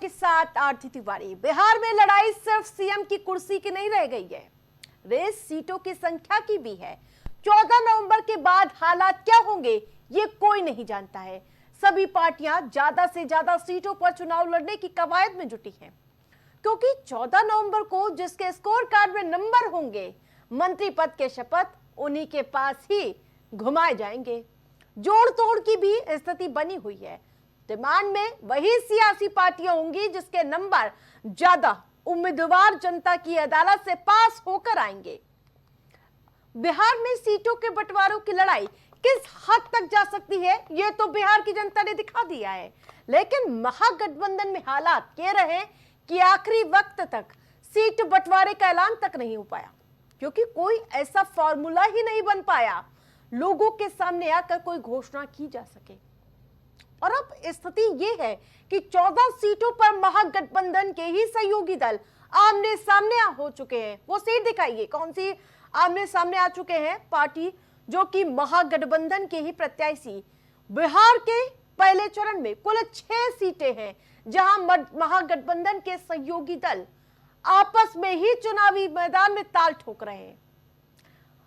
आपके साथ आरती तिवारी। बिहार में लड़ाई सिर्फ सीएम की कुर्सी की नहीं रह गई है, रेस सीटों की संख्या की भी है। 14 नवंबर के बाद हालात क्या होंगे ये कोई नहीं जानता है। सभी पार्टियां ज्यादा से ज्यादा सीटों पर चुनाव लड़ने की कवायद में जुटी हैं, क्योंकि 14 नवंबर को जिसके स्कोर कार्ड में नंबर होंगे, मंत्री पद के शपथ उन्हीं के पास ही घुमाए जाएंगे। जोड़ तोड़ की भी स्थिति बनी हुई है। डिमांड में वही सियासी पार्टियां होंगी जिसके नंबर ज्यादा उम्मीदवार जनता की अदालत से पास होकर आएंगे। बिहार में सीटों के बंटवारों की लड़ाई किस हद तक जा सकती है यह तो बिहार की जनता ने दिखा दिया है, लेकिन महागठबंधन में हालात ये रहे कि आखिरी वक्त तक सीट बंटवारे का ऐलान तक नहीं हो पाया, क्योंकि कोई ऐसा फॉर्मूला ही नहीं बन पाया लोगों के सामने आकर कोई घोषणा की जा सके। और अब स्थिति यह है कि 14 सीटों पर महागठबंधन के ही सहयोगी दल आमने सामने हो चुके हैं। वो सीट दिखाइए, कौन सी आमने सामने आ चुके हैं पार्टी जो कि महागठबंधन के ही प्रत्याशी। बिहार के पहले चरण में कुल 6 सीटें हैं जहां महागठबंधन के सहयोगी दल आपस में ही चुनावी मैदान में ताल ठोक रहे हैं।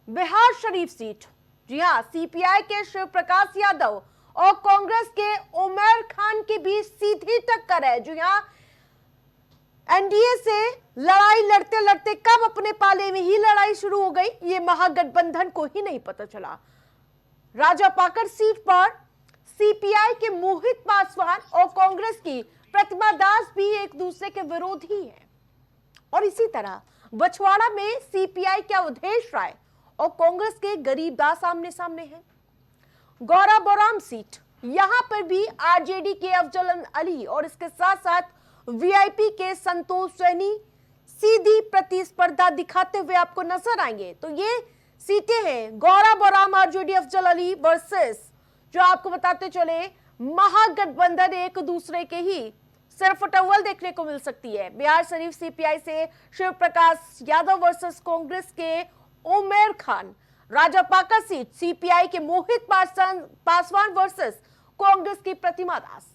बिहार शरीफ सीट, जी हां, सीपीआई के शिव प्रकाश यादव और कांग्रेस के उमर खान के बीच सीधी टक्कर है। जी हां, एनडीए से लड़ाई लड़ते लड़ते कब अपने पाले में ही लड़ाई शुरू हो गई ये महागठबंधन को ही नहीं पता चला। राजापाकर सीट पर सीपीआई के मोहित पासवान और कांग्रेस की प्रतिमा दास भी एक दूसरे के विरोधी हैं। और इसी तरह बछवाड़ा में सीपीआई के अवधेश राय और कांग्रेस के गरीब दास आमने सामने हैं। गौरा बोराम सीट, यहां पर भी आरजेडी के अफजल अली और इसके साथ साथ वीआईपी के संतोष सैनी सीधी प्रतिस्पर्धा दिखाते हुए आपको नजर आएंगे। तो ये सीटें हैं Gaura Boram RJD Afzal Ali versus, जो आपको बताते चले, महागठबंधन एक दूसरे के ही सिर्फ टवल देखने को मिल सकती है। बिहार शरीफ सीपीआई से शिव प्रकाश यादव वर्सेस कांग्रेस के उमेर खान। राजापाकर सीट सीपीआई के मोहित पासवान वर्सेस कांग्रेस की प्रतिमा दास।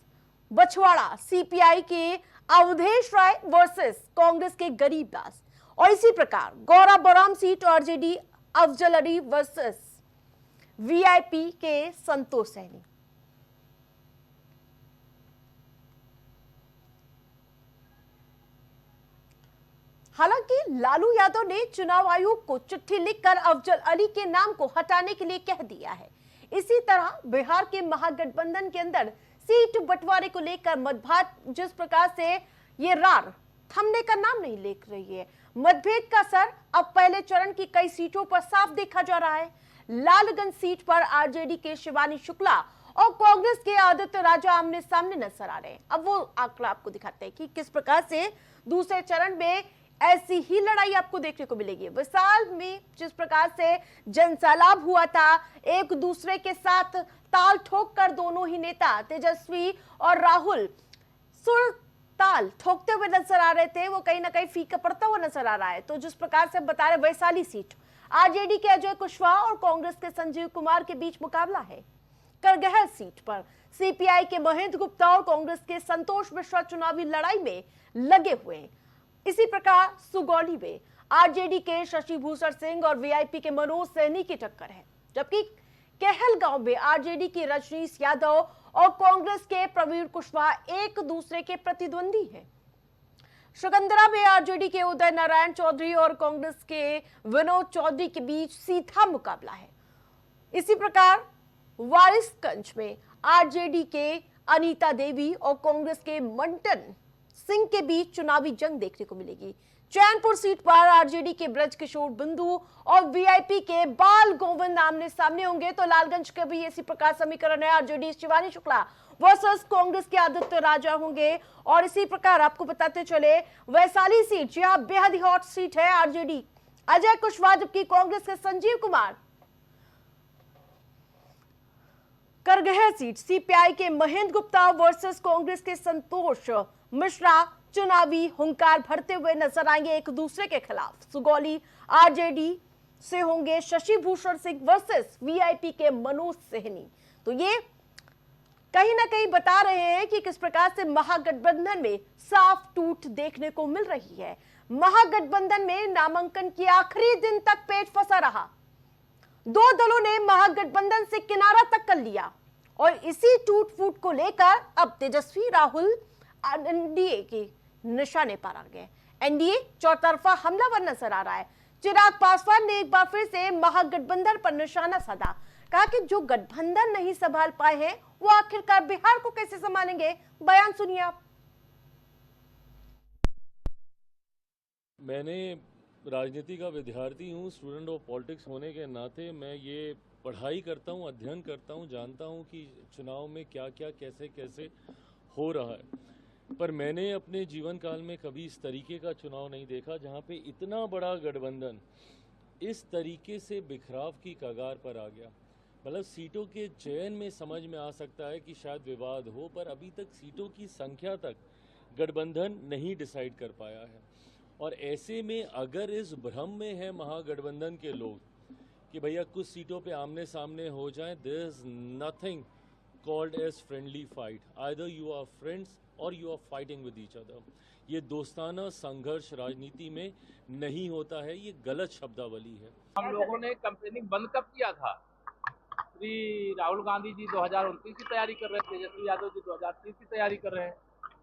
बछवाड़ा सीपीआई के अवधेश राय वर्सेस कांग्रेस के गरीब दास। और इसी प्रकार Gaura Boram seat RJD Afzal Ali versus VIP के संतोष सैनी। हालांकि लालू यादव ने चुनाव आयोग को चिट्ठी लिखकर अफजल अली के नाम को हटाने के लिए कह दिया है। इसी तरह बिहार के महागठबंधन के अंदर सीट बंटवारे को लेकर मतभेद जिस प्रकार से ये रार थमने का नाम नहीं ले रही है, मतभेद का असर अब पहले चरण की कई सीटों पर साफ देखा जा रहा है। लालगंज सीट पर आरजेडी के शिवानी शुक्ला और कांग्रेस के आदित्य राजा आमने सामने नजर आ रहे हैं। अब वो आंकड़ा आपको दिखाते हैं कि किस प्रकार से दूसरे चरण में ऐसी ही लड़ाई आपको देखने को मिलेगी। विशाल में जिस प्रकार से जनसैलाब हुआ था, एक दूसरे के साथ ताल ठोक कर दोनों ही नेता तेजस्वी और राहुल सुर ताल ठोकते हुए नजर आ रहे थे, वो कहीं ना कहीं फीका पड़ता हुआ नजर आ रहा है। तो जिस प्रकार से बता रहे, वैशाली सीट आरजेडी के अजय कुशवाहा और कांग्रेस के संजीव कुमार के बीच मुकाबला है। करगहर सीट पर सीपीआई के महेंद्र गुप्ता और कांग्रेस के संतोष मिश्रा चुनावी लड़ाई में लगे हुए हैं। इसी प्रकार सुगौली में आरजेडी के शशि भूषण सिंह और वीआईपी के मनोज सैनी की टक्कर है, जबकि कहलगांव में आरजेडी की रजनीश यादव और कांग्रेस के प्रवीण कुशवाहा एक दूसरे के प्रतिद्वंदी हैं। सिकंदरा में आरजेडी के उदय नारायण चौधरी और कांग्रेस के विनोद चौधरी के बीच सीधा मुकाबला है। इसी प्रकार वारिसगंज में आरजेडी के अनीता देवी और कांग्रेस के मंटन सिंह के बीच चुनावी जंग देखने को मिलेगी। चैनपुर सीट पर आरजेडी के ब्रज किशोर बिंदु और वीआईपी के बाल गोविंद आमने सामने होंगे। तो लालगंज के भी इसी प्रकार समीकरण है, आरजेडी शिवानी शुक्ला वर्सेस कांग्रेस के आदित्य राजा होंगे। और इसी प्रकार आपको बताते चले, वैशाली सीट, जी हां, बेहद ही हॉट सीट है, आरजेडी अजय कुशवाहा जबकि कांग्रेस के संजीव कुमार। करगहर सीट सीपीआई के महेंद्र गुप्ता वर्सेस कांग्रेस के संतोष मिश्रा चुनावी हुंकार भरते हुए नजर आएंगे एक दूसरे के खिलाफ। सुगौली आरजेडी से होंगे शशि भूषण सिंह वर्सेस वीआईपी के मनोज सैनी। तो ये कहीं ना कहीं बता रहे हैं कि किस प्रकार से महागठबंधन में साफ टूट देखने को मिल रही है। महागठबंधन में नामांकन के आखिरी दिन तक पेच फंसा रहा। दो दलों ने महागठबंधन से किनारा तक कर लिया और इसी टूट फूट को लेकर अब तेजस्वी राहुल एनडीए के निशाने पर आ गए। एनडीए चौतरफा हमलावर नजर आ रहा है। चिराग पासवान ने एक बार फिर से महागठबंधन पर निशाना साधा, कहा कि जो गठबंधन नहीं संभाल पाए हैं वो आखिरकार बिहार को कैसे संभालेंगे। बयान सुनिए आप। मैंने राजनीति का विद्यार्थी हूँ, स्टूडेंट ऑफ पॉलिटिक्स होने के नाते मैं ये पढ़ाई करता हूँ, अध्ययन करता हूँ, जानता हूँ कि चुनाव में क्या क्या कैसे कैसे हो रहा है। पर मैंने अपने जीवन काल में कभी इस तरीके का चुनाव नहीं देखा जहाँ पे इतना बड़ा गठबंधन इस तरीके से बिखराव की कगार पर आ गया। मतलब सीटों के चयन में समझ में आ सकता है कि शायद विवाद हो, पर अभी तक सीटों की संख्या तक गठबंधन नहीं डिसाइड कर पाया है। और ऐसे में अगर इस भ्रम में है महागठबंधन के लोग कि भैया कुछ सीटों पे आमने सामने हो जाएं, there is nothing called as friendly fight, either you are friends और you are fighting with each other. ये दोस्ताना संघर्ष राजनीति में नहीं होता है, ये गलत शब्दावली है। हम लोगों ने कैंपेनिंग बंद कब किया था? श्री राहुल गांधी जी 2029 की तैयारी कर रहे हैं, तेजस्वी यादव जी 2030 की तैयारी कर रहे हैं।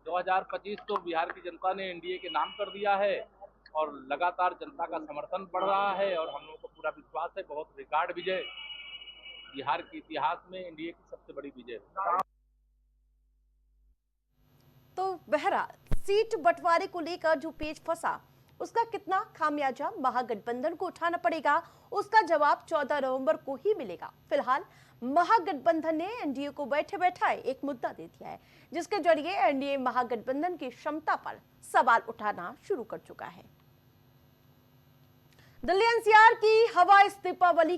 2025 तो बिहार की जनता ने एनडीए के नाम कर दिया है और लगातार जनता का समर्थन बढ़ रहा है और हम लोगों को पूरा विश्वास है बहुत रिकॉर्ड विजय बिहार के इतिहास में एनडीए की सबसे बड़ी विजय। तो बहरहाल सीट बंटवारे को लेकर जो पेच फंसा उसका कितना खामियाजा महागठबंधन को उठाना पड़ेगा, उसका जवाब 14 नवंबर को ही मिलेगा। फिलहाल महागठबंधन ने एनडीए को बैठे बैठाए एक मुद्दा दे दिया है, जिसके जरिए एनडीए महागठबंधन की क्षमता पर सवाल उठाना शुरू कर चुका है। दिल्ली एनसीआर की हवा इस दीपावली